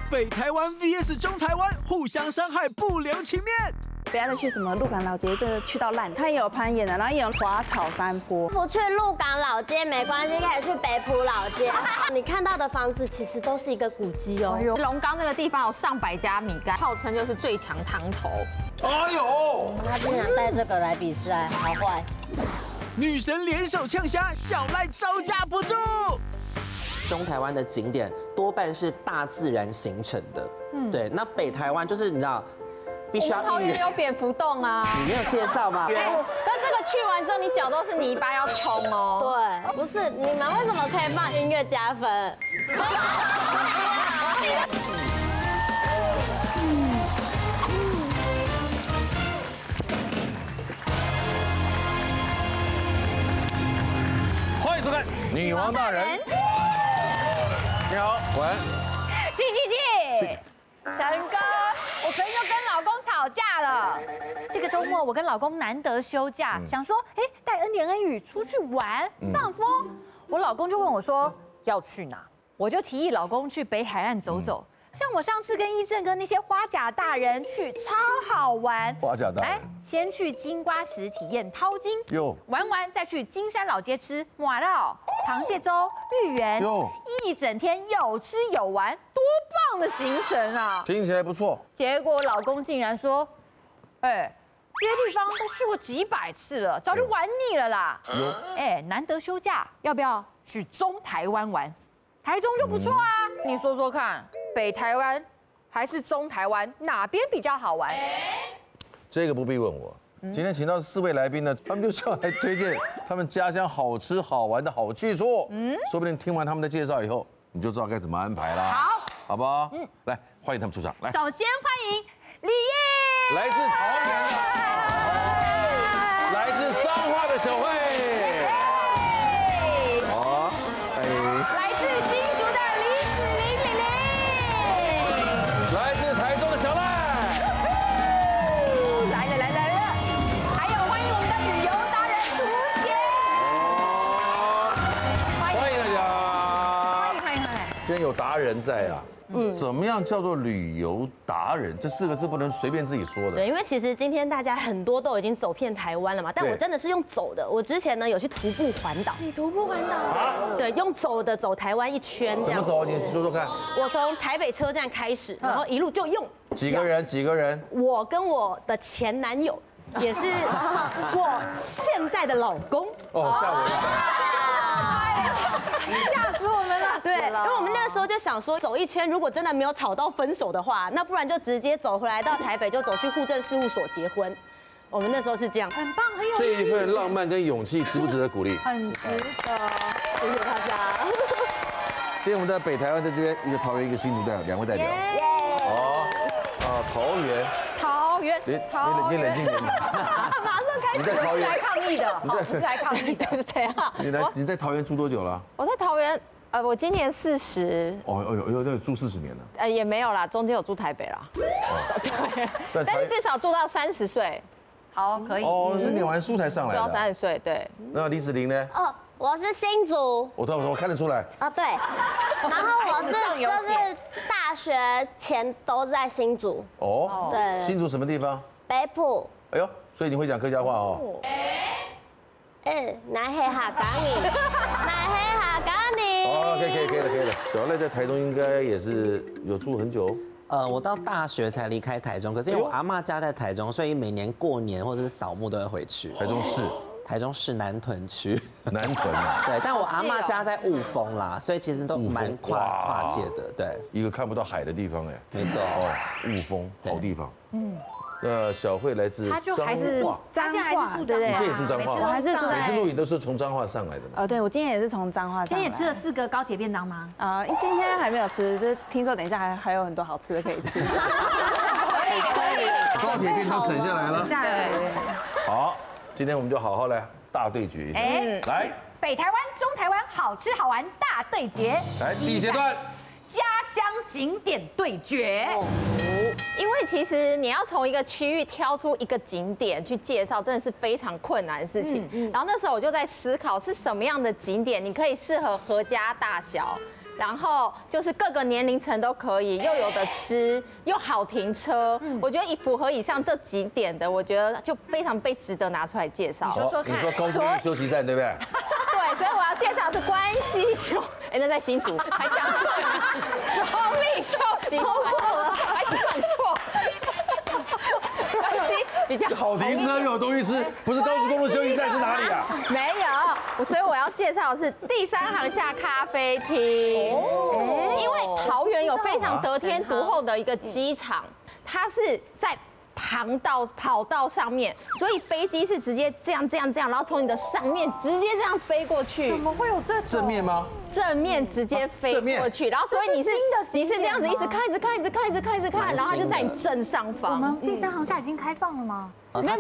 北台湾 VS 中台湾，互相伤害，不留情面。不要再去什么鹿港老街，这个去到烂。它也有攀岩的，然后也有滑草山坡。不去鹿港老街没关系，可以去北埔老街。你看到的房子其实都是一个古迹哦。龙岗那个地方有上百家米干，号称就是最强汤头。哎呦，他竟然带这个来比赛，好坏。女神联手呛虾，小赖招架不住。中台湾的景点多半是大自然形成的，对。那北台湾就是你知道，必须要桃园有蝙蝠洞啊。你没有介绍吗？跟这个去完之后，你脚都是泥巴，要冲哦。对，不是你们为什么可以放音乐加分？欢迎收看《女王大人》。你好，晚安。气！小云哥，我昨天又跟老公吵架了。这个周末我跟老公难得休假，想说，带恩典恩语出去玩放风。我老公就问我说要去哪，我就提议老公去北海岸走走。像我上次跟一正跟那些花甲大人去，超好玩。花甲大人，先去金瓜石体验淘金，玩完再去金山老街吃麻辣螃蟹粥、芋圆，一整天有吃有玩，多棒的行程啊！听起来不错。结果老公竟然说，这些地方都去过几百次了，早就玩腻了啦。难得休假，要不要去中台湾玩？台中就不错啊，你说说看，北台湾还是中台湾，哪边比较好玩？这个不必问我。今天请到4位来宾呢，他们就是要来推荐他们家乡好吃好玩的好去处。说不定听完他们的介绍以后，你就知道该怎么安排啦。好，好不好？来，欢迎他们出场。来，首先欢迎李烨，来自桃园的，来自彰化的小慧。好，来自新竹的李子玲玲玲，来自台中的小赖。来了，还有欢迎我们的旅游达人涂杰，欢迎大家。欢迎。今天有达人在啊。怎么样叫做旅游达人？这4个字不能随便自己说的。对，因为其实今天大家很多都已经走遍台湾了嘛，但我真的是用走的。我之前呢有去徒步环岛。你徒步环岛？对，用走的走台湾1圈这样。怎么走？你说说看。我从台北车站开始，然后一路就用。几个人？我跟我的前男友，也是我现在的老公。哦，吓我一跳。吓死我们了！对，因为我们那个时候就想说，走1圈，如果真的没有吵到分手的话，那不然就直接走回来到台北，就走去户政事务所结婚。我们那时候是这样，很棒，很有这一份浪漫跟勇气，值不值得鼓励？很值得，谢谢大家。今天我们在北台湾，在这边一个桃园，一个新竹代表，2位代表。桃园。你冷静点。马上开始，你在桃园来抗议的，我是来抗议的，对啊。你在桃园住多久了？我在桃园，我今年40。那住40年了。也没有啦，中间有住台北啦。对，但是至少住到30岁。好，可以。是念完书才上来的。住到30岁，对。那李子玲呢？我是新竹。我看得出来。对。然后我是就是大学前都在新竹。对。新竹什么地方？北埔。哎呦，所以你会讲客家话哦。南黑哈港你，南黑哈港你。可以了。小赖在台中应该也是有住很久。我到大学才离开台中，可是因为我阿嬷家在台中，所以每年过年或者是扫墓都会回去。台中市南屯区。南屯啊。对，但我阿嬷家在雾峰啦，所以其实都蛮跨界的。对，一个看不到海的地方哎。没错。雾峰好地方。小慧来自彰化，他现在还是住彰化，对不对？你现在也住彰化？我还是住。每次录影都是从彰化上来的嘛。对，我今天也是从彰化上来。今天也吃了4个高铁便当吗？今天还没有吃，就是听说等一下还有很多好吃的可以吃。可以。高铁便当省下来了。对。好，今天我们就好好来大对决一下。来，北台湾、中台湾好吃好玩大对决。来第一阶段。家乡景点对决。因为其实你要从一个区域挑出一个景点去介绍，真的是非常困难的事情。然后那时候我就在思考，是什么样的景点你可以适合合家大小然后就是各个年龄层都可以，又有的吃，又好停车。我觉得符合以上这几点的，我觉得就非常被值得拿出来介绍。说说看你说高速公路休息站对不对？对，所以我要介绍的是关西休，哎，那在新竹，还讲错了，中立休息站，还讲错。关西比较好停车又有东西吃，不是高速公路休息站是哪里啊？没有，所以我要介绍的是第3航厦咖啡厅。因为桃园有非常得天独厚的一个机场，它是在跑道上面，所以飞机是直接这样，然后从你的上面直接这样飞过去。怎么会有这种正面吗？正面直接飞过去，然后所以你是这样子一直看，然后它就在你正上方。我们第3航厦已经开放了吗？没有，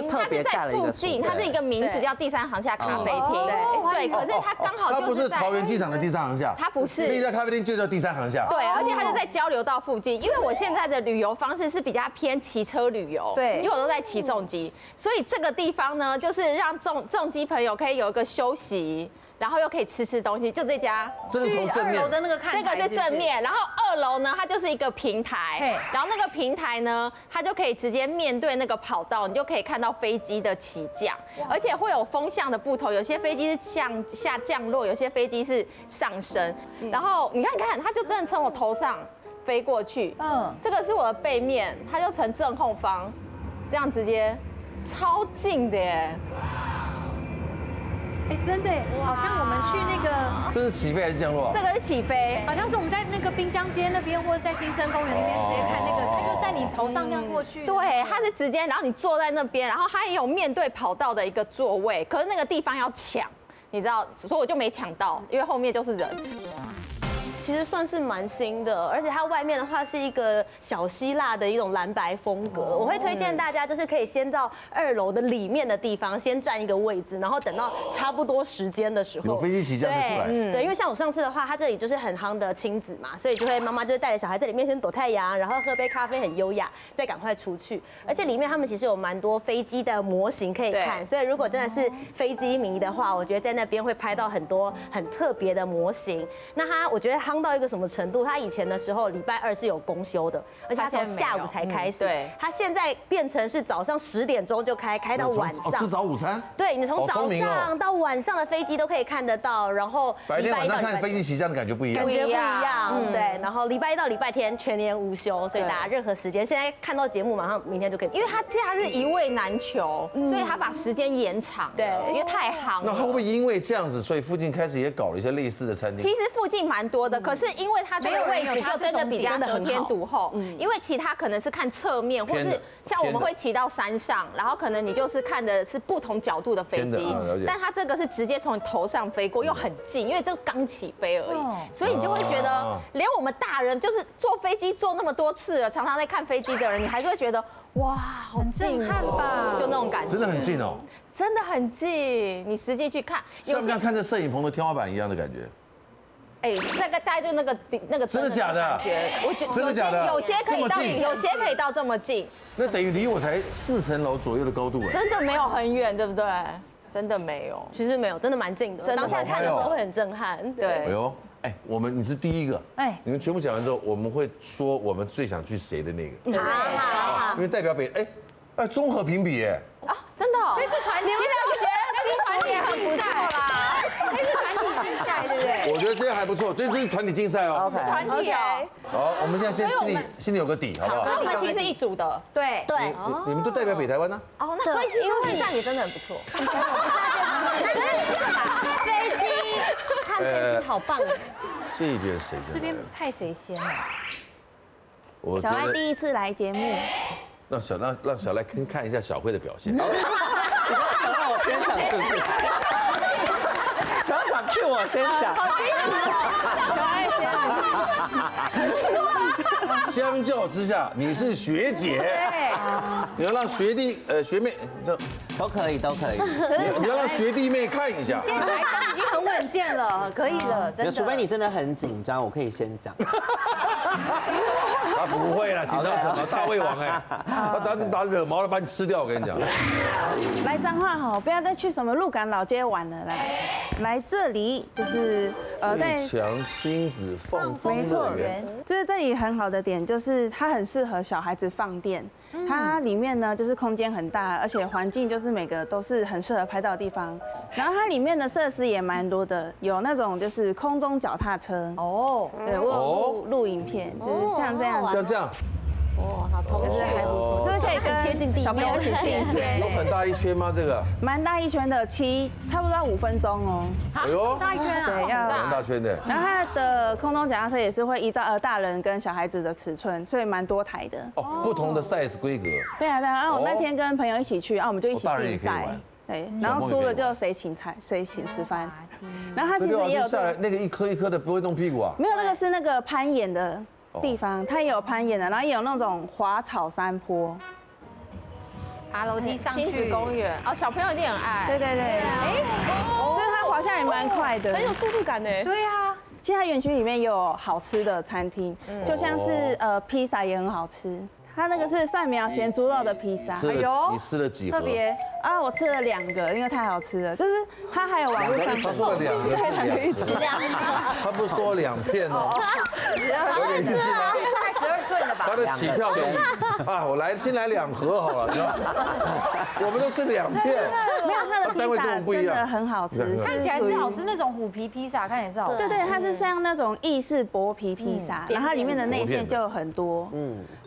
特别盖了一个附近，它是一个名字叫第3航厦咖啡厅。对，可是它刚好它不就是在桃园机场的第3航厦，它不是那家咖啡厅就叫第3航厦。对，而且它就在交流道附近。因为我现在的旅游方式是比较偏骑车旅游，对因为我都在骑重机，所以这个地方呢，就是让重机朋友可以有一个休息。然后又可以吃东西，就这家。真的从正面2楼的那个看台这个是正面，然后2楼呢，它就是一个平台嘿，然后那个平台呢，它就可以直接面对那个跑道，你就可以看到飞机的起降，而且会有风向的不同，有些飞机是向下降落，有些飞机是上升。然后你看，它就真的从我头上飞过去，这个是我的背面，它就从正后方，这样直接超近的耶。哎，真的，好像我们去那个，这是起飞还是降落？这个是起飞，好像是我们在那个滨江街那边，或者在新生公园那边直接看那个，它就在你头上这样过去。对，它是直接，然后你坐在那边，然后它也有面对跑道的一个座位，可是那个地方要抢，你知道，所以我就没抢到，因为后面就是人。其实算是蛮新的，而且它外面的话是一个小希腊的一种蓝白风格。我会推荐大家就是可以先到2楼的里面的地方先占一个位置，然后等到差不多时间的时候，有飞机起降就出来。对，因为像我上次的话，它这里就是很夯的亲子嘛，所以就会妈妈就是带着小孩在里面先躲太阳，然后喝杯咖啡很优雅，再赶快出去。而且里面他们其实有蛮多飞机的模型可以看，所以如果真的是飞机迷的话，我觉得在那边会拍到很多很特别的模型。那我觉得夯到一个什么程度？他以前的时候礼拜2是有公休的，而且他从下午才开始。对，他现在变成是早上10点钟就开到晚上。吃早午餐？对，你从早上到晚上的飞机都可以看得到，然后白天晚上看飞机起降的感觉不一样。感觉不一样，对。然后礼拜1到礼拜天全年无休，所以大家任何时间现在看到节目马上明天就可以。因为他假日一位难求，所以他把时间延长。对，因为太夯了。那会不会因为这样子，所以附近开始也搞了一些类似的餐厅？其实附近蛮多的，可是因为它这个位置就真的比较得天独厚，因为其他可能是看侧面，或是像我们会骑到山上，然后可能你就是看的是不同角度的飞机，但它这个是直接从你头上飞过，又很近，因为这个刚起飞而已，所以你就会觉得，连我们大人就是坐飞机坐那么多次了，常常在看飞机的人，你还是会觉得哇，好近吧，就那种感觉，真的很近哦，真的很近，你实际去看，像不像看着摄影棚的天花板一样的感觉？哎，大概就那个真的假的？我觉得真的假的？有些可以到，有些可以到这么近。那等于离我才4层楼左右的高度哎。真的没有很远，对不对？真的没有，其实没有，真的蛮近的。当下看的时候会很震撼。对。哎呦，哎，你是第一个。哎，你们全部讲完之后，我们会说我们最想去谁的那个。好。因为代表综合评比哎。啊，真的。这是团体，其实我觉得新团体很不错啦。这是团体竞赛，对不对？我觉得这样还不错，这是团体竞赛哦。团体哦。好，我们现在心里有个底，好不好？所以我们其实是一组的。对。你们都代表北台湾呢？哦，那关系休息站也真的很不错。飞机看飞机好棒哎。这边谁先？这边派谁先啊？小赖第一次来节目。让小赖看一下小慧的表现。你想让我先讲是不是？当场去我先讲。相较之下，你是学姐，你要让学弟学妹都可以。你要让学弟妹看一下。现在已经很稳健了，可以了，真的。除非你真的很紧张，我可以先讲。他不会啦，紧张什么？大胃王哎，他打惹毛了把你吃掉，我跟你讲。来彰化哈，不要再去什么鹿港老街玩了啦，来这里就是最强亲子放风乐园，就是这里很好的点就是它很适合小孩子放电。它里面呢就是空间很大，而且环境就是每个都是很适合拍照的地方。然后它里面的设施也蛮多的，有那种就是空中脚踏车哦，对，我有录影片，就是像这样，像这样。哦，好痛，就是还不错，就是可以跟小朋友一起进行。有很大一圈吗？这个？蛮大一圈的，差不多要5分钟哦。哎呦，大一圈啊，对，要蛮大圈的。然后它的空中脚踏车也是会依照大人跟小孩子的尺寸，所以蛮多台的。哦，不同的 size 规格。对啊，对啊。然后我那天跟朋友一起去，我们就一起大人也竞赛。可以玩。对，然后输了就谁请吃饭。然后它其实也有下来那个一颗一颗的不会动屁股啊？没有，那个是那个攀岩的地方，它也有攀岩的，然后也有那种滑草山坡。爬楼梯上去。亲子公园哦，小朋友一定很爱。对对对，哎，就是它滑下来蛮快的，很有速度感呢。对啊，其实它园区里面也有好吃的餐厅，就像是披萨也很好吃。它那个是蒜苗咸猪肉的披萨，你吃了几盒？特别啊，我吃了2个，因为太好吃了。就是它还有网络上他说了2个是2盒，他不是说2片哦，有点意思吗？大概12寸的吧。他的起跳给你啊，我先来2盒好了，你知道？我们都吃2片，没有它的披萨真的很好吃，看起来是好吃那种虎皮披萨，看起来是好吃。对对，它是像那种意式薄皮披萨，然后它里面的内馅就很多，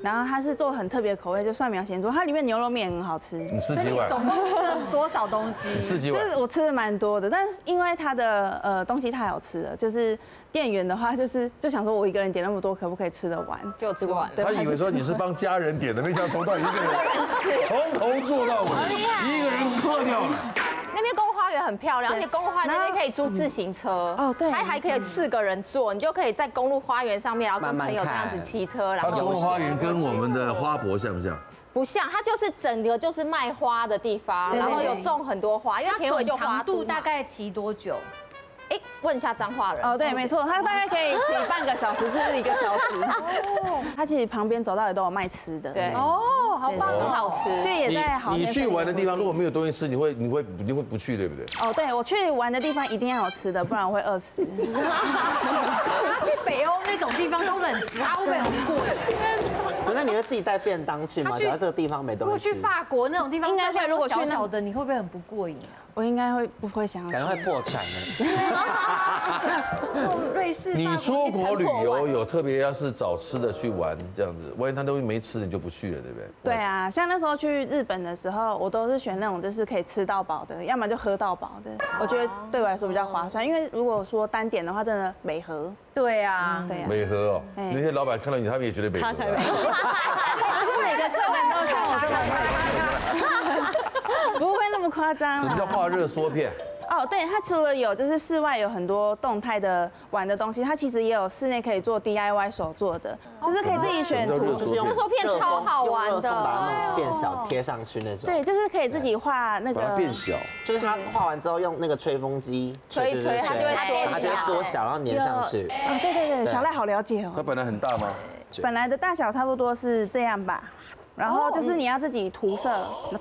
然后它是做很特别的口味，就蒜苗咸猪，它里面牛肉面很好吃。你吃几碗？总共吃了多少东西？你吃几碗？就是我吃的蛮多的，但是因为它的东西太好吃了，就是店员的话就想说我一个人点那么多，可不可以吃得完？就吃完。他以为说你是帮家人点的，没想到从到一个人，从头做到尾，一个人嗑掉了。那边公路花园很漂亮，而且公路花园那边可以租自行车哦，对，还可以4个人坐，你就可以在公路花园上面，然后跟朋友这样子骑车。它的公路花园跟我们的花博像不像？不像，它就是整个就是卖花的地方，然后有种很多花，因为田尾就花度大概骑多久？哎，问一下彰化人哦，对，没错，它大概可以骑半个小时至1个小时。哦，它其实旁边走道也都有卖吃的。对，哦，好棒，很好吃。所以也在好。你去玩的地方如果没有东西吃，你会不去，对不对？哦，对，我去玩的地方一定要有吃的，不然我会饿死。他去北欧那种地方都冷食，他会不会很贵？不是，那你会自己带便当去吗？假如这个地方没东西。如果去法国那种地方，应该会。如果去小的，你会不会很不过瘾啊？我应该不会想要，感觉会破产呢。瑞士，你出国旅游有特别要是找吃的去玩这样子，万一他东西没吃，你就不去了，对不对？对啊，像那时候去日本的时候，我都是选那种就是可以吃到饱的，要么就喝到饱的。我觉得对我来说比较划算，因为如果说单点的话，真的美合。对啊，对啊，美合哦，那些老板看到你，他们也觉得美合。不是每个客人都像我这么不会那么夸张。什么叫化热缩片？哦，对，它除了有就是室外有很多动态的玩的东西，它其实也有室内可以做 DIY 手做的，就是可以自己选图。就是用热缩片超好玩的，把它弄变小贴上去那种。对，就是可以自己画那个。把它变小。就是它画完之后用那个吹风机吹一吹，它就会缩，它就会缩小，然后粘上去。啊，对对对，小赖好了解哦。它本来很大吗？本来的大小差不多是这样吧。然后就是你要自己涂色，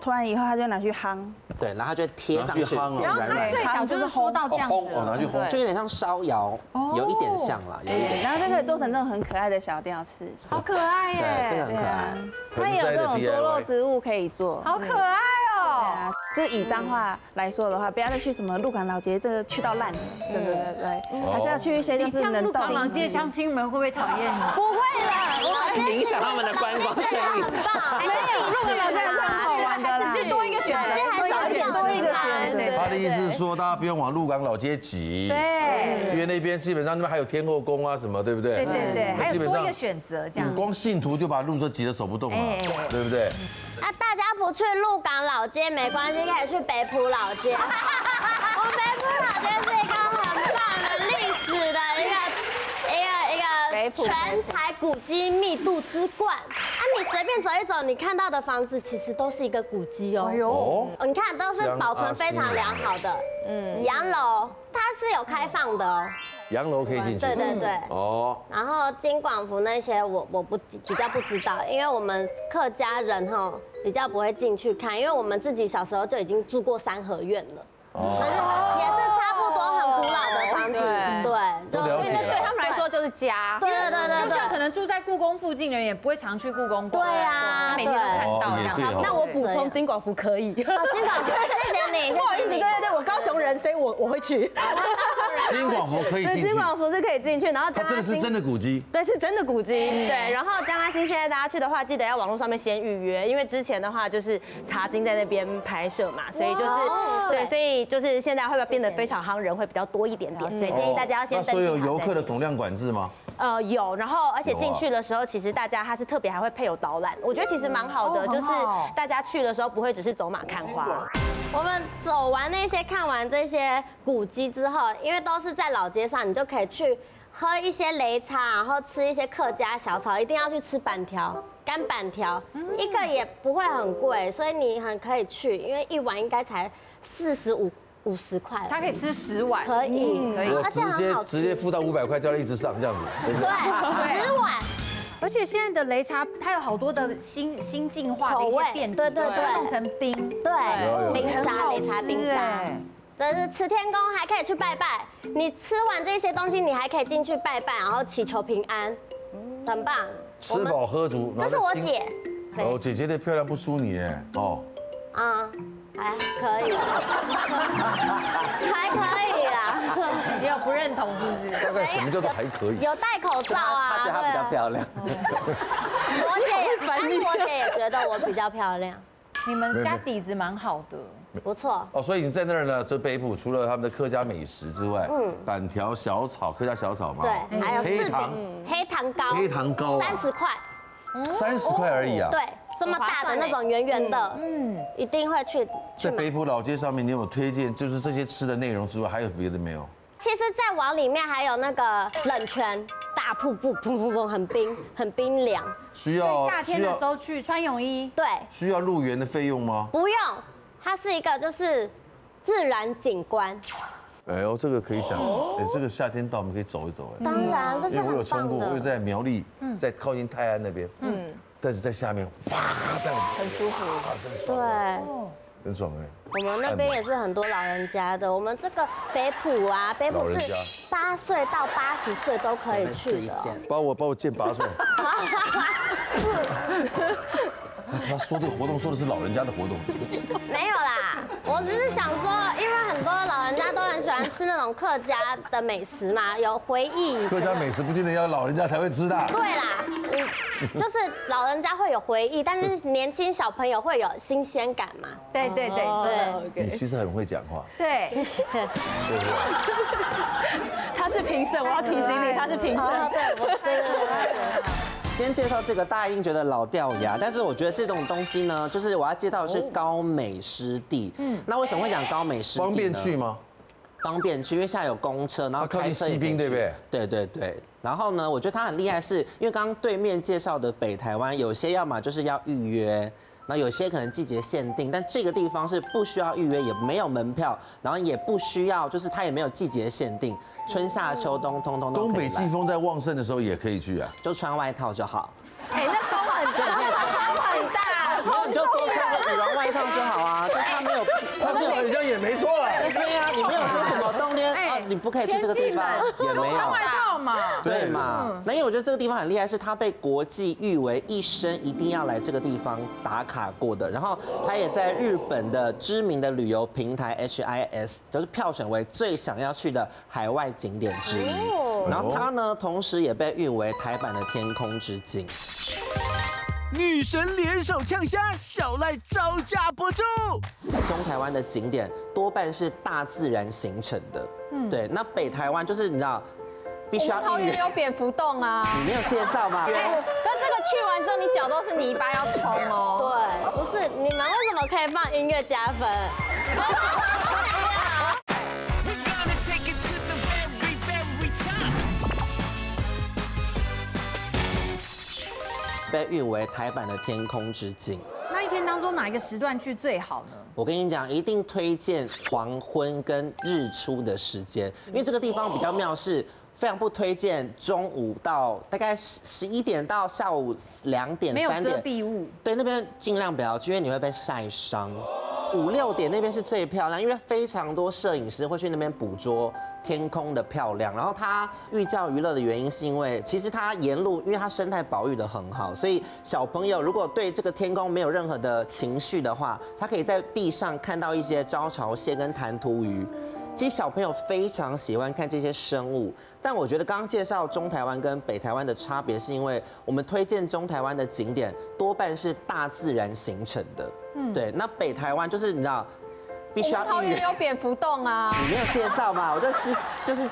涂完以后它就拿去夯，对，然后它就贴上去，然后它最小就是说到这样子，拿去烘，就有点像烧窑，有一点像啦，有一点。然后就可以做成这种很可爱的小吊饰，好可爱耶，对，这个很可爱。它也有这种多肉植物可以做，好可爱哦。就是以彰化来说的话，不要再去什么鹿港老街，这个去到烂了，对，还是要去一些就是能动。鹿港老街乡亲们会不会讨厌你？不会啦，影响他们的观光生意。没有，鹿港老街还是很好玩的啦，只是多一个选择，多一个选择。他的意思是说，大家不用往鹿港老街挤，对，因为那边基本上那边还有天后宫啊什么，对不对？对，还有多一个选择这样。光信徒就把路都挤得手不动了，对不对？那大家不去鹿港老街没关系，可以去北埔老街。我们北埔老街是一个很棒的历史的一个全台古迹密度之冠。啊，你随便走一走，你看到的房子其实都是一个古迹哦。哦，你看都是保存非常良好的。洋楼它是有开放的哦。洋楼可以进去。对对对。哦。然后金广福那些我比较不知道，因为我们客家人哈比较不会进去看，因为我们自己小时候就已经住过三合院了。哦。也是差不多很古老的房子。对。都了解了。对他们来说就是家。对对对对。就像可能住在故宫附近的人也不会常去故宫逛。对啊。每天都看到这样。那我补充金广福可以。金广福，谢谢你。不好意思，对对对，我高雄人，所以我会去。金广福可以进去。金广福是可以进去，然后它真的是真的古迹。对，是真的古迹。对，然后江阿新现在大家去的话，记得要网络上面先预约，因为之前的话就是茶金在那边拍摄嘛，所以就是对，所以就是现在会不会变得非常夯，人会比较多一点点，所以建议大家要先登记。那所以有游客的总量管制吗？有，然后而且进去的时候，其实大家它是特别还会配有导览，我觉得其实蛮好的，就是大家去的时候不会只是走马看花。我们走完那些看完这些古迹之后，因为都是在老街上，你就可以去喝一些擂茶，然后吃一些客家小炒，一定要去吃板条、干板条，一个也不会很贵，所以你很可以去，因为一碗应该才45-50块，他可以吃10碗，可以，而且很好吃，直接付到500块，掉到一直上这样子，对不对？10碗。而且现在的擂茶，它有好多的新进化的一些变体，对对对，弄成冰，对，冰沙擂茶冰沙，这是吃天公，还可以去拜拜。你吃完这些东西，你还可以进去拜拜，然后祈求平安，很棒。吃饱喝足，这是我姐。哦，姐姐的漂亮不输你哎，哦。还可以，还可以啦。你有不认同是不是？大概什么叫做还可以？有戴口罩啊。她觉得她比较漂亮。但是我姐也觉得我比较漂亮。你们家底子蛮好的，不错。哦，所以你在那儿呢，这北埔除了他们的客家美食之外，板条、小炒、客家小炒嘛，对，还有黑糖黑糖糕，30块，30块而已啊。对。这么大的那种圆圆的，一定会去。在北埔老街上面，你有推荐就是这些吃的内容之外，还有别的没有？其实再往里面还有那个冷泉大瀑布，砰砰砰，很冰凉。需要夏天的时候去穿泳衣。对。需要入园的费用吗？不用，它是一个就是自然景观。哎呦，这个可以想，哎，这个夏天到我们可以走一走哎。当然，这是因为我有冲过，我有在苗栗，在靠近泰安那边，但是在下面，哇，这样子很舒服，真爽，对，很爽哎。我们那边也是很多老人家的，我们这个北埔啊，北埔是8岁到80岁都可以去的。把我见8岁。他说这个活动说的是老人家的活动，没有啦，我只是想说，因为很多老人家都很喜欢吃那种客家的美食嘛，有回忆。客家美食不见得要老人家才会吃的。对啦，就是老人家会有回忆，但是年轻小朋友会有新鲜感嘛。对对对对。你其实很会讲话。对。谢谢。他是评审，我要提醒你，他是评审。对。今天介绍这个，大家一定觉得老掉牙，但是我觉得这种东西呢，就是我要介绍的是高美湿地。那为什么会讲高美湿地呢？方便去吗？方便去，因为现在有公车，然后开车也可以去。对不对？对对对。然后呢，我觉得它很厉害，是因为刚刚对面介绍的北台湾，有些要么就是要预约。那有些可能季节限定，但这个地方是不需要预约，也没有门票，然后也不需要，就是它也没有季节限定，春夏秋冬通通都可以来。东北季风在旺盛的时候也可以去啊，就穿外套就好。哎，那风很大，风很大，没有你就多穿个羽绒外套就好啊，就它没有，它是好像也没错了。对呀，你没有说什么冬天啊，你不可以去这个地方，也没有。穿外套嘛，对嘛？那因为我觉得这个地方很厉害，是它被国际誉为一生一定要来这个地方打卡过的，然后它也在日本的知名的旅游平台 HIS 就是票选为最想要去的海外景点之一。然后它呢，同时也被誉为台版的天空之镜。女神联手呛虾，小赖招架不住。东台湾的景点多半是大自然形成的，对。那北台湾就是你知道，必须要桃园有蝙蝠洞啊。你没有介绍吗？跟这个去完之后，你脚都是泥巴要冲哦。对，不是你们为什么可以放音乐加分？被誉为台版的天空之镜。那一天当中哪一个时段去最好呢？我跟你讲，一定推荐黄昏跟日出的时间，因为这个地方比较妙是。非常不推荐中午到大概11点到下午2点、3点，没有遮蔽物。对，那边尽量不要去，因为你会被晒伤。5、6点那边是最漂亮，因为非常多摄影师会去那边捕捉天空的漂亮。然后它寓教于乐的原因是因为，其实它沿路，因为它生态保育的很好，所以小朋友如果对这个天空没有任何的情绪的话，他可以在地上看到一些招潮蟹跟弹涂鱼。其实小朋友非常喜欢看这些生物，但我觉得刚刚介绍中台湾跟北台湾的差别，是因为我们推荐中台湾的景点多半是大自然形成的，对。那北台湾就是你知道，必须要桃园有蝙蝠洞啊，你没有介绍嘛？我就是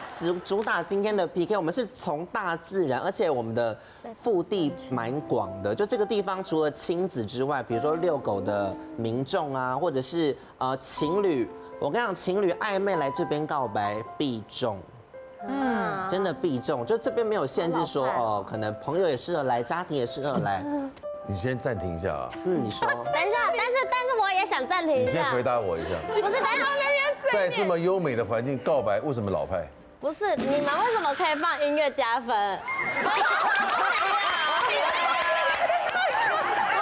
主打今天的 PK， 我们是从大自然，而且我们的腹地蛮广的。就这个地方，除了亲子之外，比如说遛狗的民众啊，或者是情侣。我跟你讲，情侣暧昧来这边告白必中，真的必中。就这边没有限制说可能朋友也适合来，家庭也适合来。你先暂停一下啊。你说。等一下，但是我也想暂停一下。你先回答我一下。不是，等一下，在这么优美的环境告白，为什么老派？不是，你们为什么可以放音乐加分？我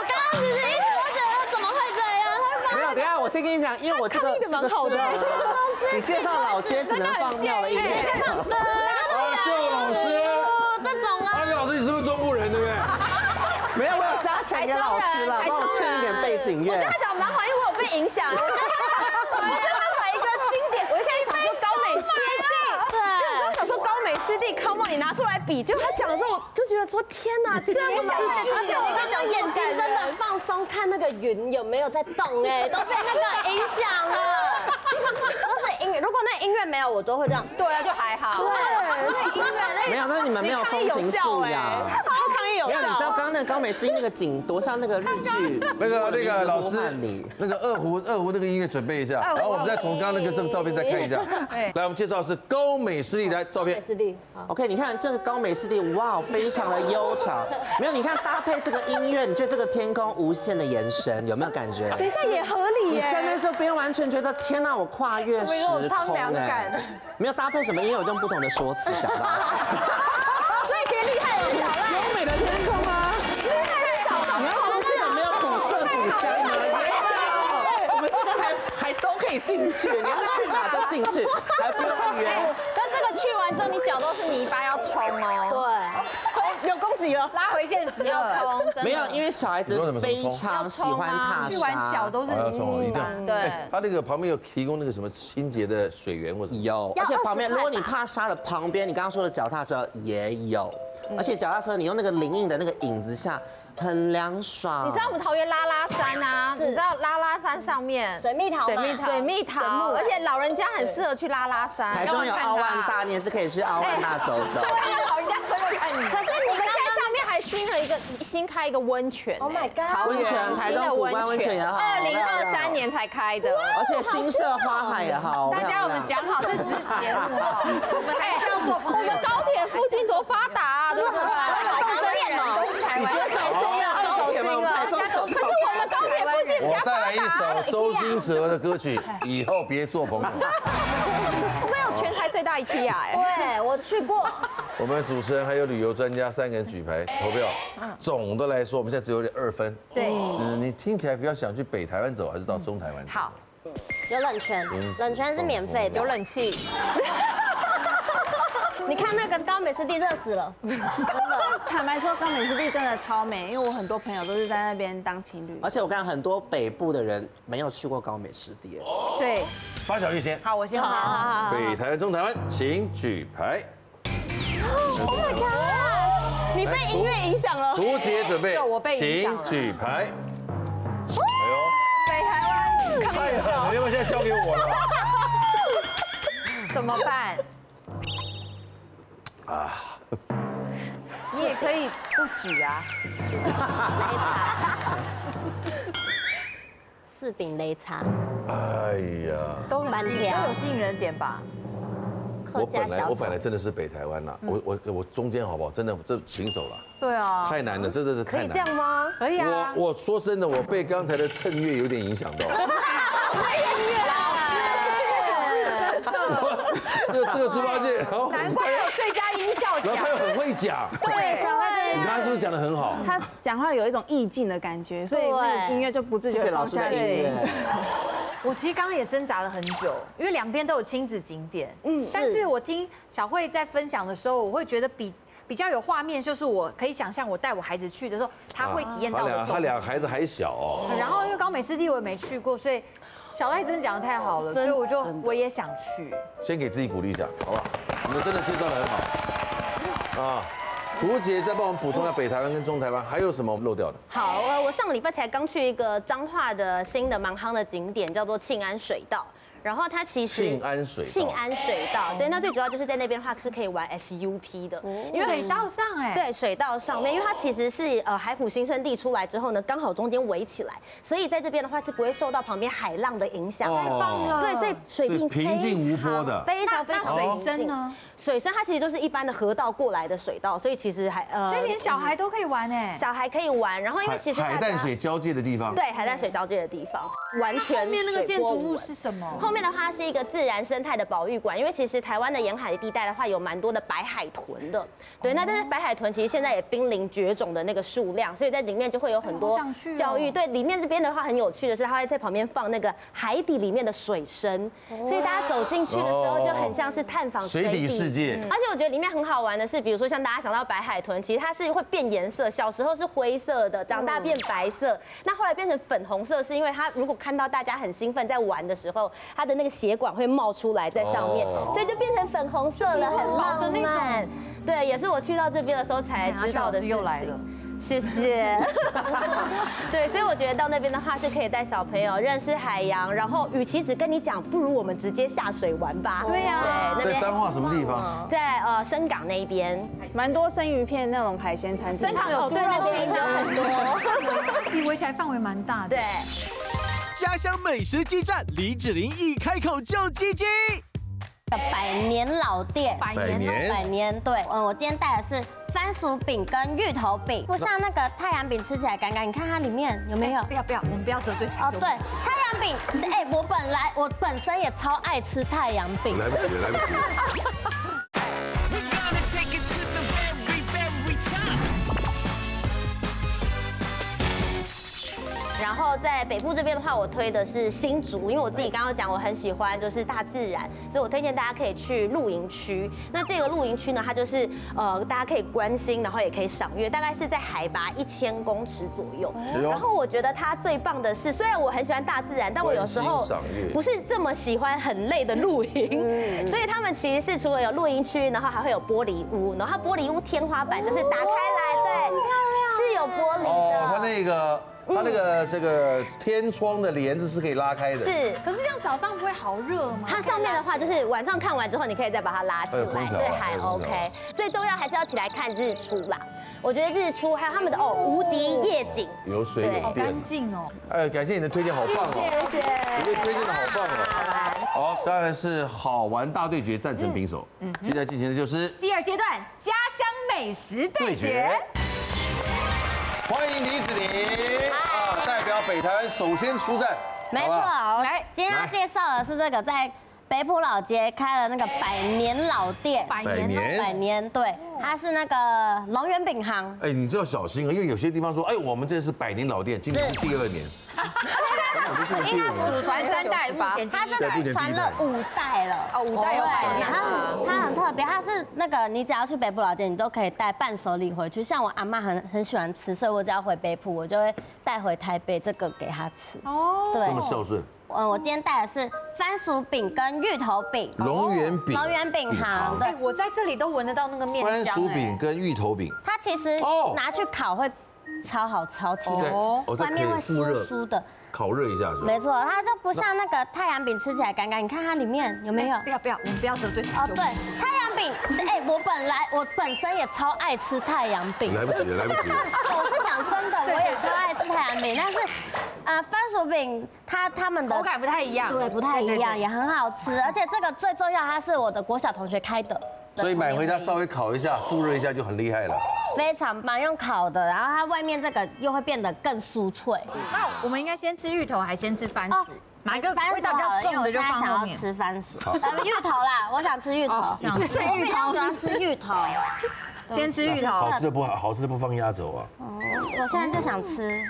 刚刚其实一直都觉得怎么会这样？没有，等一下我先跟你讲，因为我这个是你介绍老街只能放尿的音乐。阿秀老师，这种啊。阿秀老师，你是不是中部人，对不对？没有，我有加钱给老师了，帮我衬一点背景乐。我觉得他讲蛮好，因为我有被影响。我觉得他买一个经典，我一开始想说高美湿地，对，我想说高美湿地 ，come on， 你拿出来比，结果他讲的时候，我就觉得说天哪，这么有趣，而且我刚刚眼睛真的放松，看那个云有没有在动，哎，都被那个影响了。都是音乐，如果那音乐没有，我都会这样。对啊，就还好。对，音乐没有，那你们没有风情素养。抗议有效。没有，你知道刚刚那个高美湿地那个景多像那个日剧。那个老师，那个二胡那个音乐准备一下，然后我们再从刚刚这个照片再看一下。来，我们介绍的是高美湿地，来照片。湿地。OK， 你看这个高美湿地，哇，非常的悠长。没有，你看搭配这个音乐，你觉得这个天空无限的延伸，有没有感觉？等一下也合理耶。你站在这边完全觉得天哪，我跨越时空哎。没有搭配什么音乐，我就用不同的说辞讲到。所以其实厉害有小赖。优美的天空吗？厉害是小赖。你要说这个没有古色古香吗？我们这个还都可以进去，你要去哪就进去，还不用预约。但这个去完之后，你脚都是泥巴要冲哦。对，有攻击了，拉回现实要冲。没有，因为小孩子非常喜欢踏沙，去完脚都是泥一定巴。对，他那个旁边有提供那个什么清洁的水源或者有，而且旁边如果你踏沙的旁边，你刚刚说的脚踏车也有，而且脚踏车你用那个林荫的那个影子下。很凉爽。你知道我们桃园拉拉山啊？你知道拉拉山上面水蜜桃，水蜜桃，而且老人家很适合去拉拉山。台中有奥万大，你也是可以去奥万大走走。对，老人家真的看你。可是你们现在上面还新开一个温泉。Oh my god！ 温泉，台东古关温泉也好。2023年才开的，而且新社花海也好。大家我们讲好这只是节目哦，我们还是要做朋友。我们高铁附近多发达啊，对不对？好方便哦。你觉得台中要高铁吗？台中走可是我们高铁附近比较发达。我带来一首周兴哲的歌曲，以后别做朋友。我们有全台最大IKEA哎。对，我去过。我们主持人还有旅游专家3个人举牌投票。总的来说，我们现在只有2分。对。你听起来比较想去北台湾走，还是到中台湾走？好。有冷泉，冷泉是免费的，有冷气。你看那个高美湿地热死了，真的。坦白说，高美湿地真的超美，因为我很多朋友都是在那边当情侣。而且我看很多北部的人没有去过高美湿地。对。发小玉先。好，我先好。北台湾、中台湾，请举牌。Oh my god！ 你被音乐影响了。图姐准备，请举牌。哎呦，北台湾，太狠了，要不要现在交给我了？怎么办？啊，你也可以不举啊。擂茶，柿饼擂茶。哎呀，都有吸引人点吧？客家小炒。我本来真的是北台湾啦，我中间好不好？真的这平手了。对啊，太难了，这真是太难了。可以这样吗？可以啊。我说真的，我被刚才的衬乐有点影响到。这个猪八戒，然后难怪有最佳音效奖。然后他又很会讲。对，你刚才是不是讲得很好？他讲话有一种意境的感觉，所以那个音乐就不自觉谢谢老师的音乐。我其实刚刚也挣扎了很久，因为两边都有亲子景点，但是我听小慧在分享的时候，我会觉得比较有画面，就是我可以想象我带我孩子去的时候，他会体验到的东西。他俩孩子还小哦。然后因为高美湿地我也没去过，所以小赖真的讲得太好了，所以我也想去。先给自己鼓励一下，好不好？你们真的介绍得很好啊。图姐再帮我们补充一下北台湾跟中台湾还有什么漏掉的？好，我上个礼拜才刚去一个彰化的新的蛮夯的景点，叫做庆安水道。然后它其实庆安水道，对，那最主要就是在那边的话是可以玩 SUP 的，因为水道上对，水道上面，因为它其实是海埔新生地出来之后呢，刚好中间围起来，所以在这边的话是不会受到旁边海浪的影响，太棒了。对，所以水性平静无波的，非常非常水深呢？水深它其实就是一般的河道过来的水道，所以其实所以连小孩都可以玩小孩可以玩，然后因为其实海淡水交界的地方，对，海淡水交界的地方，完全后面那个建筑物是什么？后面的话是一个自然生态的保育馆，因为其实台湾的沿海地带的话有蛮多的白海豚的，对，那但是白海豚其实现在也濒临绝种的那个数量，所以在里面就会有很多教育。对，里面这边的话很有趣的是，它会在旁边放那个海底里面的水声，所以大家走进去的时候就很像是探访水底世界。而且我觉得里面很好玩的是，比如说像大家想到白海豚，其实它是会变颜色，小时候是灰色的，长大变白色，那后来变成粉红色，是因为它如果看到大家很兴奋在玩的时候，它的那个血管会冒出来在上面，所以就变成粉红色了，很浪漫。对，也是我去到这边的时候才知道的事情。又来了。谢谢。对，所以我觉得到那边的话是可以带小朋友认识海洋，然后与其只跟你讲，不如我们直接下水玩吧。对呀，对，在彰化什么地方？在深港那边，蛮多生鱼片那种海鲜餐厅。深港有对那边有很多，其实围起来范围蛮大的。对，家乡美食基站，李芷玲一开口就鸡鸡。百年老店，百年，对，我今天带的是番薯饼跟芋头饼，不像那个太阳饼吃起来干干，你看它里面有没有？不要，我们不要得罪哦，对，太阳饼，我本身也超爱吃太阳饼。来不及。然后在北部这边的话，我推的是新竹，因为我自己刚刚讲我很喜欢就是大自然，所以我推荐大家可以去露营区。那这个露营区呢，它就是大家可以观星，然后也可以赏月，大概是在海拔1000公尺左右。然后我觉得它最棒的是，虽然我很喜欢大自然，但我有时候不是这么喜欢很累的露营，所以他们其实是除了有露营区，然后还会有玻璃屋，然后它玻璃屋天花板就是打开来，对，是有玻璃的。哦，它那个这个天窗的帘子是可以拉开的。是，可是这样早上不会好热吗？它上面的话就是晚上看完之后，你可以再把它拉起来，对，还 OK。最重要还是要起来看日出啦。我觉得日出还有他们的无敌夜景，有水有电，好干净哦。感谢你的推荐，好棒哦，谢谢，你推荐的好棒哦。好，当然是好玩大对决战成平手。接下来进行的就是第二阶段家乡美食对决。欢迎李芷玲代表北台湾首先出战。没错，来，今天要介绍的是这个在北埔老街开了那个百年老店。百年，对，它是那个龙源饼行。哎，你就要小心啊，因为有些地方说，哎，我们这是百年老店，今年是第2年。因为祖传3代，目前它真的传了5代了。哦，5代有对，然后它很特别，它是那个你只要去北埔老街，你都可以带伴手礼回去。像我阿嬷很喜欢吃，所以我只要回北埔，我就会带回台北这个给她吃。哦，对，这么孝顺。我今天带的是番薯饼跟芋头饼。龙源饼行，对，我在这里都闻得到那个面香。番薯饼跟芋头饼，它其实拿去烤会超好超起来，外面会酥酥的。烤热一下是吧？没错，它就不像那个太阳饼吃起来干干，你看它里面有没有？不要，我们不要得罪。哦，对，太阳饼，我本身也超爱吃太阳饼。来不及了。我是讲真的，我也超爱吃太阳饼，但是番薯饼他们的口感不太一样，对，不太一样，也很好吃。而且这个最重要，它是我的国小同学开的，所以买回家稍微烤一下，复热一下就很厉害了。非常棒，用烤的，然后它外面这个又会变得更酥脆。那我们应该先吃芋头，还先吃番薯？哪一个番薯味道比较重的就放后面？想要吃番薯，芋头啦，我想吃芋头，我比较喜欢吃芋头。先吃芋头，好吃的不放压轴啊。我现在就想吃。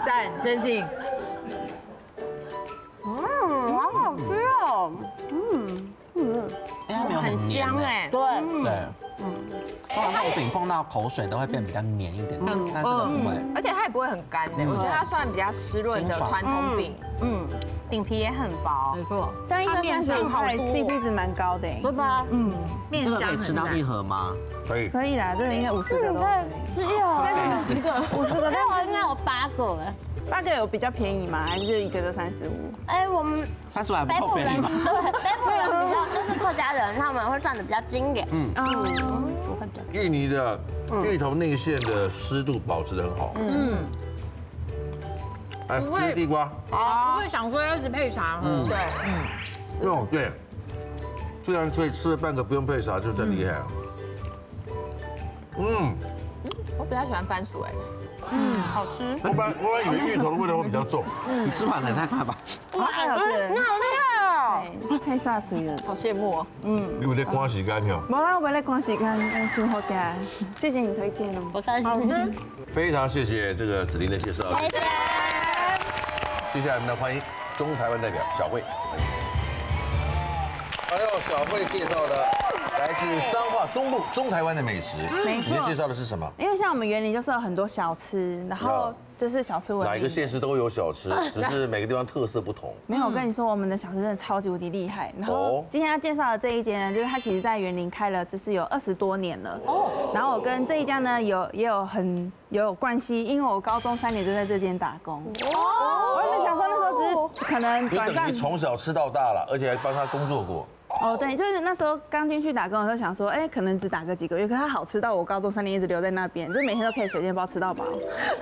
赞，任性。好好吃哦。它没有很香哎。对。通常豆饼碰到口水都会变比较黏一点，但这个不会。而且它也不会很干的，我觉得它算比较湿润的传统饼。饼皮也很薄。没错，但一个35块 CP 值蛮高的，对吧？面这个可以香吃到一盒吗？可以。可以啦，这个应该50个都可以。吃一盒，但是10个50个，但我应该有8个哎。 8个有比较便宜吗？还是就一个就35？哎，我们35还不北部人够便宜吧？对，北部人比较都是客家人，他们会算的比较精一点。芋泥的芋头内馅的湿度保持得很好。哎，吃地瓜。不会想说要一直配茶喝。对，哦，对，居然可以吃了半个不用配茶，就真厉害了。我比较喜欢番薯哎。好吃。我本来以为芋头的味道会比较重。你吃完了也太快吧？太好吃了，你好厉害哦！太煞嘴了。好羡慕哦。你有在刮时间哦。无啦，我来赶时间，先好吃。谢谢你推荐哦。我开心。非常谢谢这个子琳的介绍。谢谢。接下来我们来欢迎中台湾代表小慧。哎呦，小慧介绍的来自彰化中部中台湾的美食。没错你介绍的是什么？因为像我们园林就是有很多小吃，然后就是小吃文明。哪一个县市都有小吃，只是每个地方特色不同。没有，我跟你说，我们的小吃真的超级无敌厉害。然后今天要介绍的这一间呢，就是它其实在园林开了，就是有20多年了。然后我跟这一家呢也有关系，因为我高中3年就在这间打工。我原本想说那时候只是可能你等于短暂。从小吃到大了，而且还帮他工作过。对，就是那时候刚进去打工的时候想说，可能只打个几个月，可它好吃到我高中3年一直留在那边，就是每天都可以水煎包吃到饱。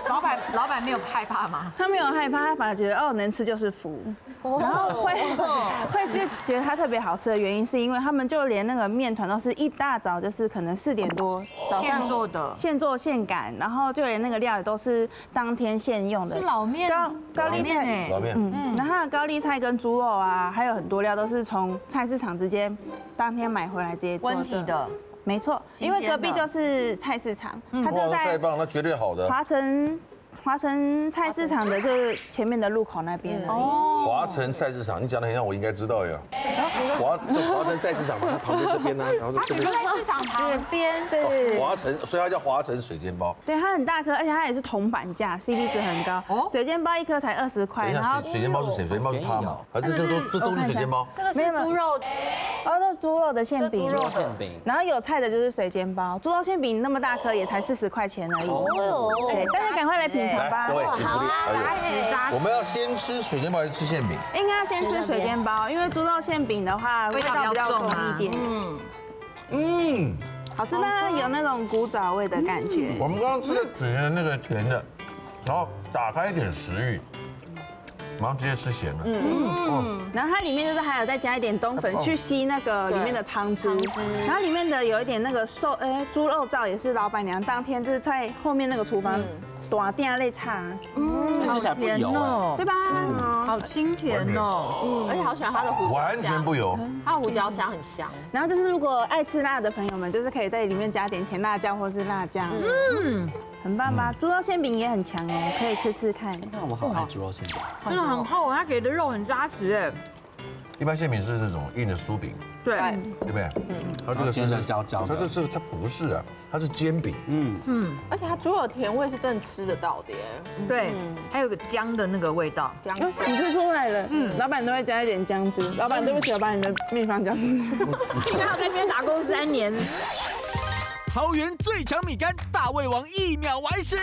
老板没有害怕吗？他没有害怕，他反而觉得能吃就是福，然后会就觉得它特别好吃的原因是因为他们就连那个面团都是一大早就是可能4点多早上现做的，现做现擀，然后就连那个料也都是当天现用的。是老面高丽菜，老面。然后它的高丽菜跟猪肉啊，还有很多料都是从菜市场直接当天买回来直接做的。温体的，没错，因为隔壁就是菜市场，它就哇，太在棒，那绝对好的。华城菜市场的就是前面的路口那边而已。华城菜市场，你讲的很像我应该知道一样。华城菜市场嘛，它旁边这边呢，然后这边。在市场旁边。对，华城，所以它叫华城水煎包。对，它很大颗，而且它也是铜板价 ，CP 值很高。水煎包1颗才20块，等一下，水煎包是谁？水煎包是他吗？还是这都是水煎包？这个是猪肉，那是猪肉的馅饼。猪肉馅饼。然后有菜的就是水煎包，猪肉馅饼那么大颗也才40块钱而已。对，大家赶快来品尝吧。各位请注意，扎实。我们要先吃水煎包还是吃馅饼？应该要先吃水煎包，因为猪肉馅饼的话味道比较重一点。好吃吧？有那种古早味的感觉。我们刚刚吃的嘴的那个甜的，然后打开一点食欲，然后直接吃咸的。然后它里面就是还有再加一点冬粉去吸那个里面的汤汁，然后里面的有一点那个猪肉燥也是老板娘当天就是在后面那个厨房大店类茶，吃起来不油哎，对吧？好清甜哦，而且好喜欢它的胡椒完全不油。它的胡椒香很香。然后就是如果爱吃辣的朋友们，就是可以在里面加点甜辣椒或是辣酱，很棒吧？猪肉馅饼也很强哦，可以吃吃看。那我好爱猪肉馅饼，真的很厚，它给的肉很扎实哎。一般馅饼是那种硬的酥饼，对，对不对？它这个煎的焦焦的，它不是啊，它是煎饼。而且它猪肉甜味是真的吃得到的耶。对，还有个姜的那个味道。你吃出来了，老板都会加一点姜汁。老板，对不起，我把你的秘方姜汁。你想在这边打工3年。桃园最强米干，大胃王1秒完食。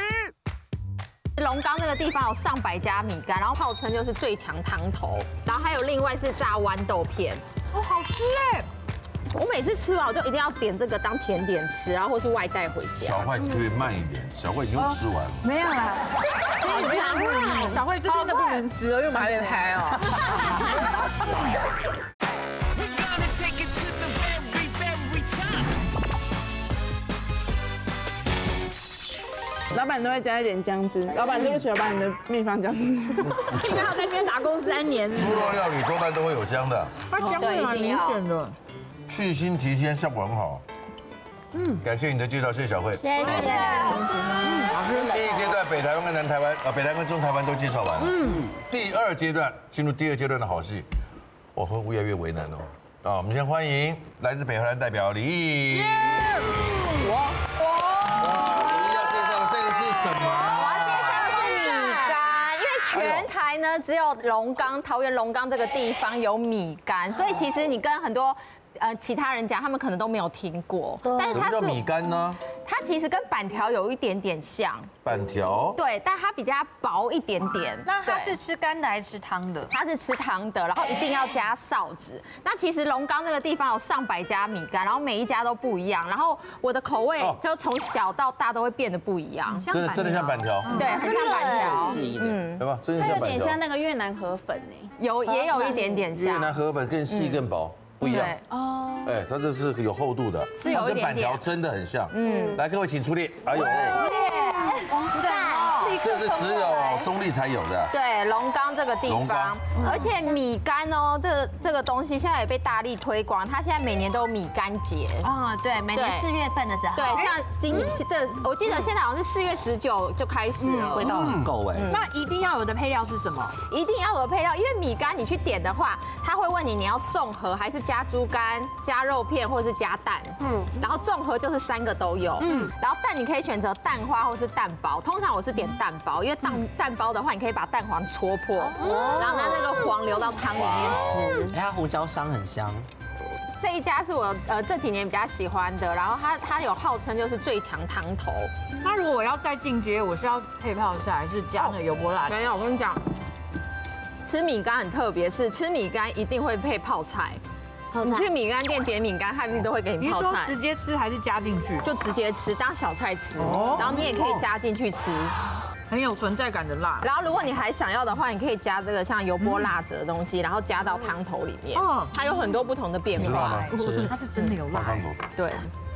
龙岗那个地方有上百家米干，然后号称就是最强汤头，然后还有另外是炸豌豆片，好吃哎。我每次吃完我就一定要点这个当甜点吃，然后或是外带回家。小慧，你可不可以慢一点？小慧，你又吃完了。没有啦，小慧这边的不能吃哦，因为我们还没拍哦。老板都会加一点姜汁。老板，对不起，老板，你的秘方姜汁。幸好在这边打工3年。猪肉料理多半都会有姜的，它香味蛮明显的。去腥提鲜，效果很好。感谢你的介绍，谢谢小慧。谢谢。第一阶段北台湾跟南台湾，北台湾跟中台湾都介绍完了。第二阶段进入第二阶段的好戏，我会越来越为难哦。我们先欢迎来自北荷兰代表李毅。李毅要介绍的这个是什么？米干，因为全台呢只有龙岗、桃园龙岗这个地方有米干，所以其实你跟很多其他人讲，他们可能都没有听过。但是什么叫米干呢？它其实跟板条有一点点像，板条。对，但它比较薄一点点。那它是吃干的还是吃汤的？它是吃汤的，然后一定要加哨子。那其实龙岗这个地方有上百家米干，然后每一家都不一样。然后我的口味就从小到大都会变得不一样。真的像板条。对，很像板条。细一点，对吧？真的它像板条。有点像那个越南河粉呢。也有一点点像。越南河粉更细更薄，不一样。哦。哎，它这是有厚度的，是有一点点跟板条真的很像。来，各位请出列。哎呦，哇塞！这是只有中立才有的。对，龙岗这个地方，而且米干哦，这个东西现在也被大力推广，它现在每年都有米干节。哦，对，每年4月份的时候。对，像我记得现在好像是4月19就开始了。味道很够哎。那一定要有的配料是什么？一定要有的配料，因为米干你去点的话，他会问你要综合还是加猪肝、加肉片或者是加蛋。然后综合就是3个都有。然后蛋你可以选择蛋花或是蛋包，通常我是点蛋包，因为蛋包的话，你可以把蛋黄戳破，然后拿那个黄流到汤里面吃。哎，它胡椒香很香。这一家是我这几年比较喜欢的，然后它有号称就是最强汤头。那如果我要再进阶，我是要配泡菜还是加那油锅辣？没有，我跟你讲，吃米干很特别，是吃米干一定会配泡菜。你去米干店点米干，他们都会给你泡菜。你说直接吃还是加进去？就直接吃当小菜吃，然后你也可以加进去吃。很有存在感的辣。然后如果你还想要的话，你可以加这个像油锅辣子的东西，然后加到汤头里面。它有很多不同的变化。它是真的有辣。对。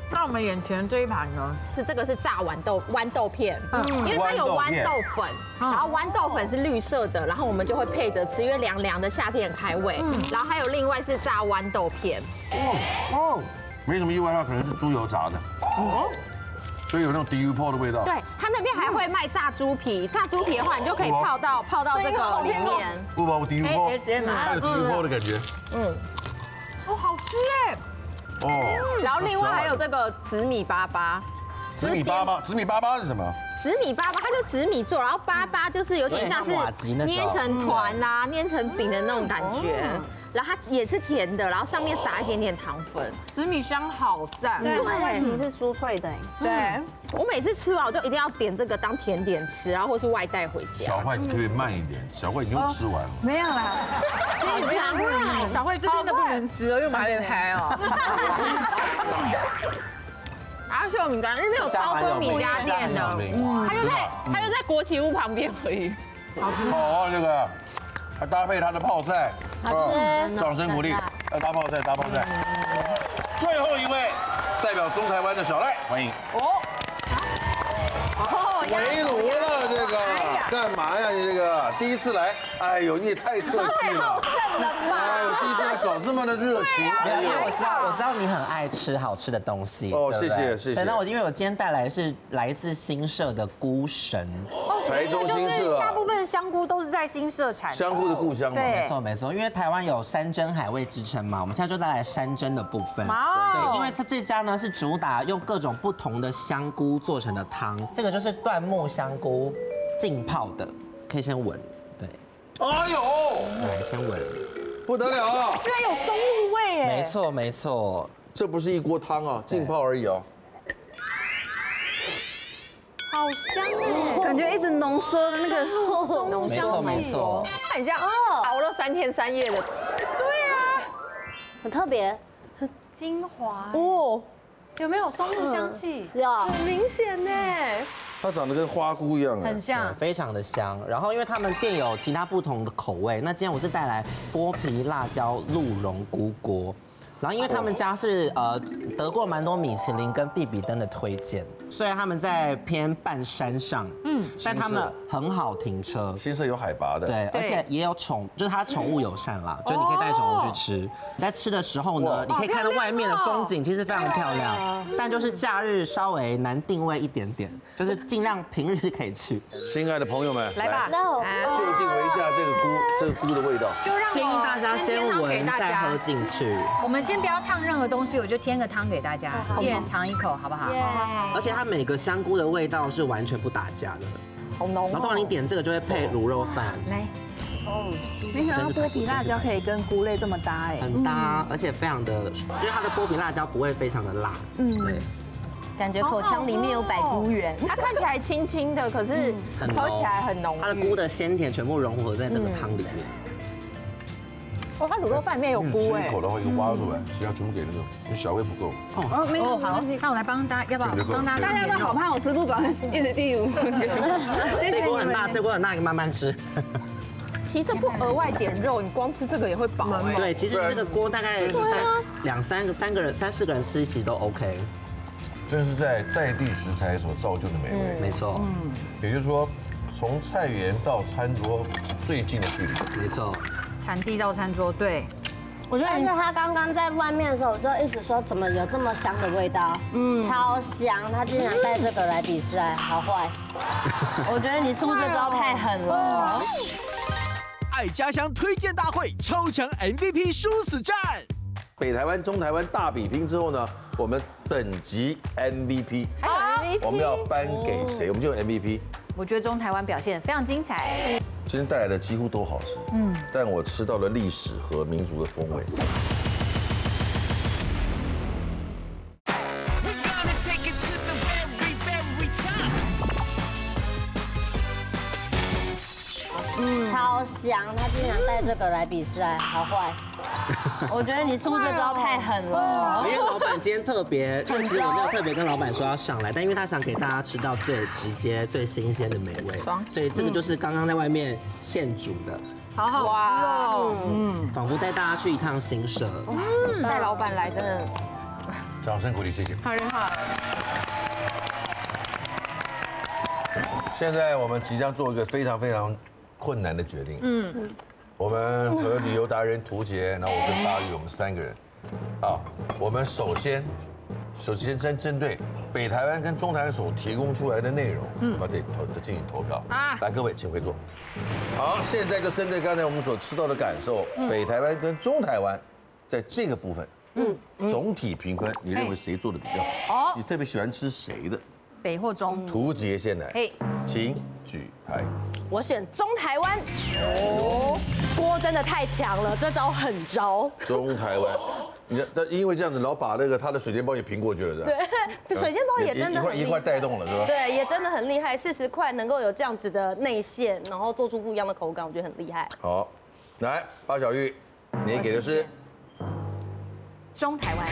那我们眼前这一盘呢？这个是炸豌豆片，因为它有豌豆粉，然后豌豆粉是绿色的，然后我们就会配着吃，因为凉凉的夏天很开胃。然后还有另外是炸豌豆片。没什么意外的话，可能是猪油炸的。所以有那种低油泡的味道。对，他那边还会卖炸猪皮，炸猪皮的话，你就可以泡到这个里面。不包低油泡，还有低油泡的感觉。好吃哎。然后另外还有这个紫米粑粑。紫米粑粑是什么？紫米粑粑它就紫米做，然后粑粑就是有点像是捏成团啊、捏成饼的那种感觉。然后它也是甜的，然后上面撒一点点糖粉，紫米香好赞。对，外皮是酥脆的。对，我每次吃完我就一定要点这个当甜点吃，然后或是外带回家。小慧，你可不可以慢一点？小慧，你又吃完了。没有啦，小慧这边的不能吃哦，因为我们还没拍哦。阿秀米干那边有超多米家店的，它就在国旗屋旁边而已。好吃哦，这个还搭配它的泡菜，掌声鼓励，要搭泡菜。最后一位代表中台湾的小赖，欢迎。围炉了，这个干嘛呀？你这个第一次来，哎呦，你也太客气了。胜了吧？哎呦，第一次来搞这么的热情。没有，我知道你很爱吃好吃的东西。哦，谢谢。对，那因为我今天带来是来自新社的菇神。台中新社大部分的香菇都是在新社产。香菇的故乡嘛。没错，因为台湾有山珍海味之称嘛，我们现在就带来山珍的部分。对，因为它这家呢是主打用各种不同的香菇做成的汤，这个就是椴木香菇浸泡的，可以先闻。对。哎呦，来先闻，不得了啊！居然有松露味哎！没错，这不是一锅汤啊，浸泡而已哦。好香哎，感觉一直浓缩的那个浓香。没错，它很像熬了3天3夜的。很特别。精华哦，有没有松露香气？有很明显呢。它长得跟花菇一样哎。很像。非常的香。然后因为他们店有其他不同的口味，那今天我是带来剥皮辣椒鹿茸菇锅。然后因为他们家是得过蛮多米其林跟必比登的推荐，虽然他们在偏半山上，但他们很好停车，新社有海拔的，对，而且也有就是它宠物友善啦，就你可以带宠物去吃。在吃的时候呢，你可以看到外面的风景，其实非常漂亮，但就是假日稍微难定位一点点，就是尽量平日可以去。亲爱的朋友们，来吧，就近闻一下这个菇的味道。就让我建议大家先闻再喝进去。我们先不要烫任何东西，我就添个汤给大家，一人尝一口，好不好？而且它每个香菇的味道是完全不打架的，好浓然后通常你点这个就会配卤肉饭，来，没想到剥皮辣椒可以跟菇类这么搭哎。很搭，而且非常的，因为它的剥皮辣椒不会非常的辣，对，感觉口腔里面有百菇园。它看起来轻轻的，可是喝起来很浓郁。它的菇的鲜甜全部融合在这个汤里面。哦，它卤肉饭里面有菇哎吃一。口的话，一个挖出来，其他全部给那个，因为小胃不够。哦，没有，好，那我来帮大家，要不要帮大家？大家都好怕我吃不饱，一直第五。这锅很大，这锅很大，你慢慢吃。其实不额外点肉，你光吃这个也会饱哎。对，其实这个锅大概三四个人吃其实都 OK。这是在地食材所造就的美味。没错，也就是说，从菜园到餐桌最近的距离。没错。产地到餐桌，对。我觉得，因为他刚刚在外面的时候，我就一直说怎么有这么香的味道，超香。他竟然带这个来比赛，好坏。我觉得你出这招太狠了。爱家乡推荐大会抽成 MVP 殊死战。北台湾、中台湾大比拼之后呢，我们本集 MVP，还有 MVP，我们要颁给谁？我们就有 MVP。我觉得中台湾表现非常精彩。今天带来的几乎都好吃，但我吃到了历史和民族的风味。超香。他竟然带这个来比赛，好坏。我觉得你出这招太狠了。因为老板今天特别，其实我没有特别跟老板说要上来，但因为他想给大家吃到最直接、最新鲜的美味，所以这个就是刚刚在外面现煮的，好好吃哦。仿佛带大家去一趟新社。带老板来真的掌声鼓励，谢谢。很好。现在我们即将做一个非常非常困难的决定。我们和旅游达人涂杰，然后我跟巴玉，我们3个人，我们首先针对北台湾跟中台湾所提供出来的内容，我们得进行投票。来，各位请回座。好，现在就针对刚才我们所吃到的感受，北台湾跟中台湾在这个部分，总体评分，你认为谁做的比较好？你特别喜欢吃谁的？北或中？涂杰先来，请举牌。我选中台湾。锅真的太强了，这招狠招。中台湾，你看，但因为这样子，然后把那个他的水煎包也评过去了，是吧？对，水煎包也真的很厉害一块带动了，是吧？对，也真的很厉害，40块能够有这样子的内馅，然后做出不一样的口感，我觉得很厉害。好，来，巴小玉，你给的是中台湾。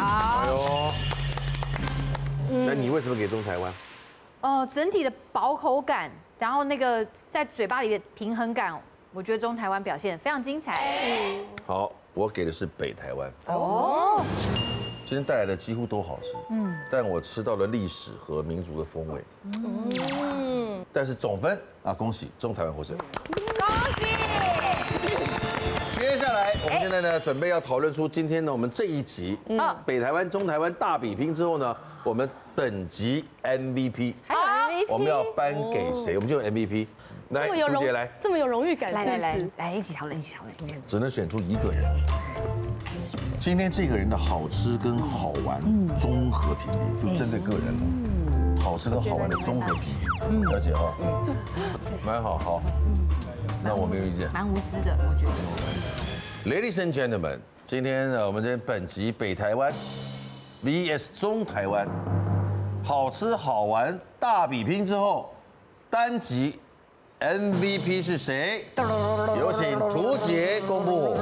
哎呦，那你为什么给中台湾？整体的薄口感，然后那个在嘴巴里的平衡感，我觉得中台湾表现非常精彩。好，我给的是北台湾。今天带来的几乎都好吃，但我吃到了历史和民族的风味。但是总分恭喜中台湾获胜。恭喜！接下来我们现在呢，准备要讨论出今天呢我们这一集北台湾、中台湾大比拼之后呢，我们本集 MVP， 还有 MVP， 我们要颁给谁？我们就有 MVP。来，朱姐来，这么有荣誉感，来，一起讨论。只能选出一个人。今天这个人的好吃跟好玩综合评比，就针对个人了。好吃跟好玩的综合评比，了解哈？蛮好，好。那我没有意见。蛮无私的，我觉得。 Ladies and gentlemen， 今天我们这本集北台湾 VS 中台湾，好吃好玩大比拼之后，单集 MVP 是谁？有请涂杰公布。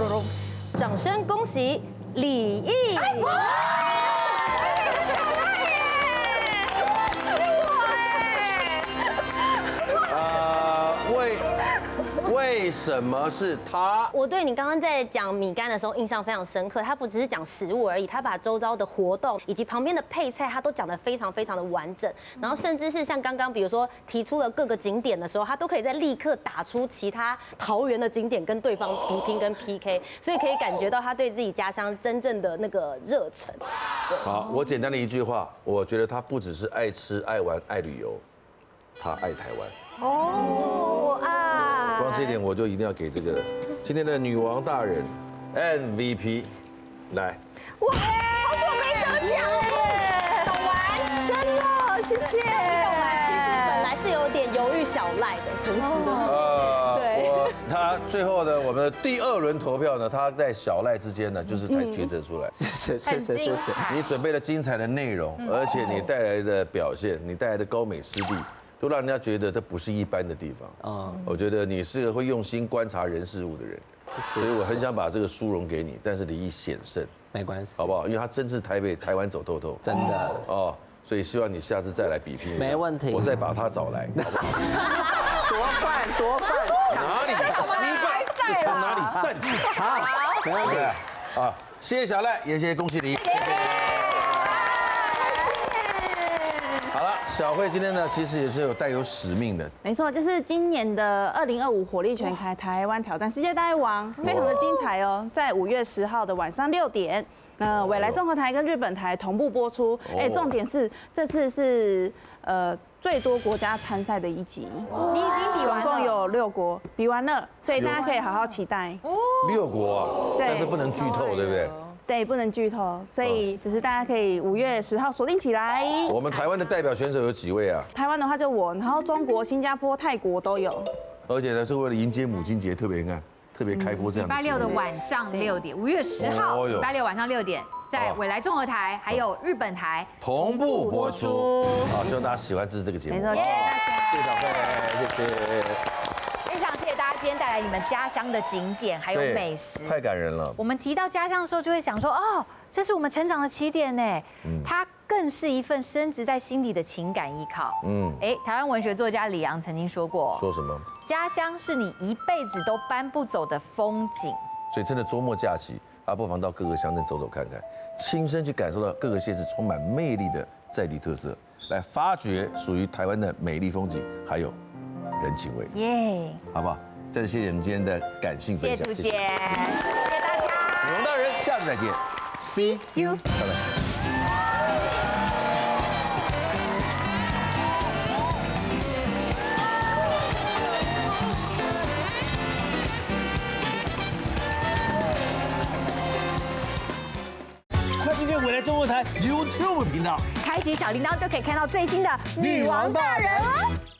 掌声恭喜李毅。为什么是他？我对你刚刚在讲米干的时候印象非常深刻，他不只是讲食物而已，他把周遭的活动以及旁边的配菜，他都讲得非常非常的完整。然后甚至是像刚刚比如说提出了各个景点的时候，他都可以在立刻打出其他桃园的景点跟对方比拼跟 PK， 所以可以感觉到他对自己家乡真正的那个热忱。好，我简单的一句话，我觉得他不只是爱吃、爱玩、爱旅游，他爱台湾。哦啊！光这一点我就一定要给这个今天的女王大人 MVP 来。哇，好久没得奖了，懂完，真的，谢谢。懂完，其实本来是有点犹豫小赖的，诚实的说。对。他最后呢，我们的第2轮投票呢，他在小赖之间呢，就是才抉择出来。谢谢。你准备了精彩的内容，而且你带来的表现，你带来的高美湿地。都让人家觉得这不是一般的地方我觉得你是个会用心观察人事物的人，所以我很想把这个殊荣给你，但是你一险胜，没关系，好不好？因为他真是台湾走透透，真的哦，所以希望你下次再来比拼，没问题，我再把他找来，好不好？夺冠，哪里失败就从哪里站起，好，没问题啊！谢谢小赖，也谢谢恭喜你。好了，小慧今天呢，其实也是有带有使命的。没错，就是今年的2025火力全开台湾挑战世界大胃王，非常的精彩哦。在5月10号的晚上6点，未来综合台跟日本台同步播出。重点是这次是最多国家参赛的一集，你已经比完了，总共有6国比完了，所以大家可以好好期待。6国啊，但是不能剧透，对不对？对，不能剧透，所以只是大家可以5月10号锁定起来。我们台湾的代表选手有几位啊？台湾的话就我，然后中国、新加坡、泰国都有。而且呢，是为了迎接母亲节，特别开播这样。礼拜6的晚上6点，5月10号，礼拜6晚上6点，在未来综合台还有日本台同步播出。好，希望大家喜欢支持这个节目。没错，谢谢大家，谢谢小慧，谢谢。非常谢谢大家今天带来你们家乡的景点还有美食，太感人了。我们提到家乡的时候，就会想说，哦，这是我们成长的起点呢。它更是一份深植在心底的情感依靠。台湾文学作家李昂曾经说过，说什么？家乡是你一辈子都搬不走的风景。所以真的周末假期不妨到各个乡镇走走看看，亲身去感受到各个县市充满魅力的在地特色，来发掘属于台湾的美丽风景，还有人情味，好不好？再次谢谢你们今天的感性分享，谢谢谢谢大家，女王大人，下次再见 ，See you， 拜拜。快订阅未来中国台 YouTube 频道，开启小铃铛就可以看到最新的女王大人哦。